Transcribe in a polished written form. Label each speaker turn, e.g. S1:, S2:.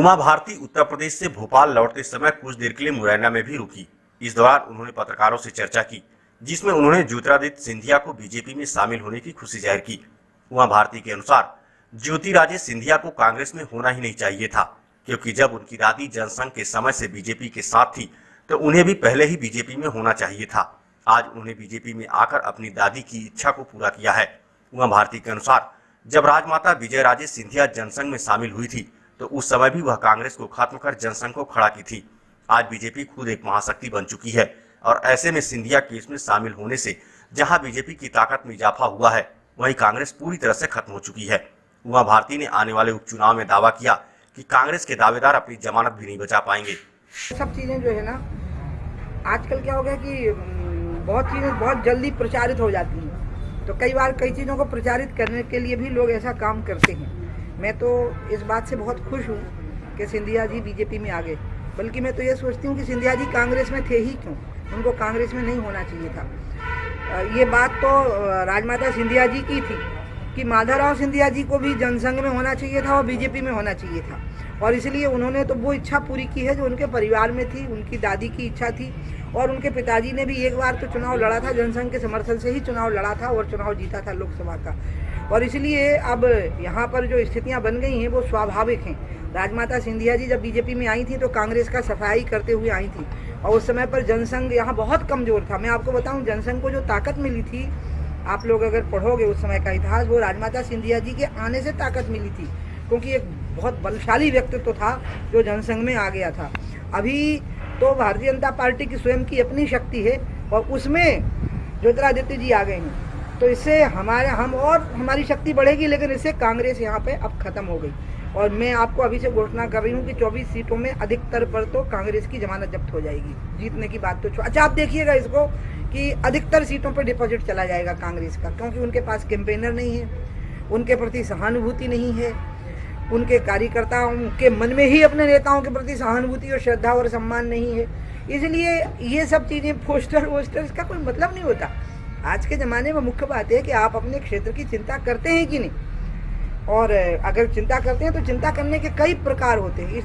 S1: उमा भारती उत्तर प्रदेश से भोपाल लौटते समय कुछ देर के लिए मुरैना में भी रुकी। इस दौरान उन्होंने पत्रकारों से चर्चा की, जिसमें उन्होंने ज्योतिरादित्य सिंधिया को बीजेपी में शामिल होने की खुशी जाहिर की। उमा भारती के अनुसार ज्योतिरादित्य सिंधिया को कांग्रेस में होना ही नहीं चाहिए था, क्योंकि जब उनकी दादी जनसंघ के समय से बीजेपी के साथ थी तो उन्हें भी पहले ही बीजेपी में होना चाहिए था। आज उन्होंने बीजेपी में आकर अपनी दादी की इच्छा को पूरा किया है। उमा भारती के अनुसार जब राजमाता विजयराजे सिंधिया जनसंघ में शामिल हुई थी तो उस समय भी वह कांग्रेस को खत्म कर जनसंघ को खड़ा की थी। आज बीजेपी खुद एक महाशक्ति बन चुकी है और ऐसे में सिंधिया केस में शामिल होने से जहां बीजेपी की ताकत में इजाफा हुआ है, वहीं कांग्रेस पूरी तरह से खत्म हो चुकी है। उमा भारती ने आने वाले उपचुनाव में दावा किया कि कांग्रेस के दावेदार अपनी जमानत भी नहीं बचा पाएंगे।
S2: सब चीजें जो है ना, आजकल क्या हो गया कि बहुत चीजें बहुत जल्दी प्रचारित हो जाती हैं, तो कई बार कई चीज़ों को प्रचारित करने के लिए भी लोग ऐसा काम करते हैं। मैं तो इस बात से बहुत खुश हूँ कि सिंधिया जी बीजेपी में आ गए, बल्कि मैं तो ये सोचती हूँ कि सिंधिया जी कांग्रेस में थे ही क्यों, उनको कांग्रेस में नहीं होना चाहिए था। ये बात तो राजमाता सिंधिया जी की थी कि माधवराव सिंधिया जी को भी जनसंघ में होना चाहिए था और बीजेपी में होना चाहिए था, और इसलिए उन्होंने तो वो इच्छा पूरी की है जो उनके परिवार में थी, उनकी दादी की इच्छा थी। और उनके पिताजी ने भी एक बार तो चुनाव लड़ा था, जनसंघ के समर्थन से ही चुनाव लड़ा था और चुनाव जीता था लोकसभा का। और इसलिए अब यहाँ पर जो स्थितियाँ बन गई हैं वो स्वाभाविक हैं। राजमाता सिंधिया जी जब बीजेपी में आई थी तो कांग्रेस का सफाई करते हुए आई थी, और उस समय पर जनसंघ यहाँ बहुत कमज़ोर था। मैं आपको बताऊँ, जनसंघ को जो ताकत मिली थी, आप लोग अगर पढ़ोगे उस समय का इतिहास, वो राजमाता सिंधिया जी के आने से ताकत मिली थी, क्योंकि एक बहुत बलशाली व्यक्तित्व था जो जनसंघ में आ गया था। अभी तो भारतीय जनता पार्टी की स्वयं की अपनी शक्ति है और उसमें ज्योतिरादित्य जी आ गए हैं, तो इससे हमारी शक्ति बढ़ेगी, लेकिन इससे कांग्रेस यहाँ पे अब खत्म हो गई। और मैं आपको अभी से घोषणा कर रही हूँ कि 24 सीटों में अधिकतर पर तो कांग्रेस की जमानत जब्त हो जाएगी। जीतने की बात तो अच्छा, आप देखिएगा इसको कि अधिकतर सीटों पर डिपॉजिट चला जाएगा कांग्रेस का, क्योंकि उनके पास कैंपेनर नहीं है, उनके प्रति सहानुभूति नहीं है, उनके कार्यकर्ताओं के मन में ही अपने नेताओं के प्रति सहानुभूति और श्रद्धा और सम्मान नहीं है। इसलिए ये सब चीज़ें पोस्टर वोस्टर इसका कोई मतलब नहीं होता। आज के ज़माने में मुख्य बात है कि आप अपने क्षेत्र की चिंता करते हैं कि नहीं, और अगर चिंता करते हैं तो चिंता करने के कई प्रकार होते हैं।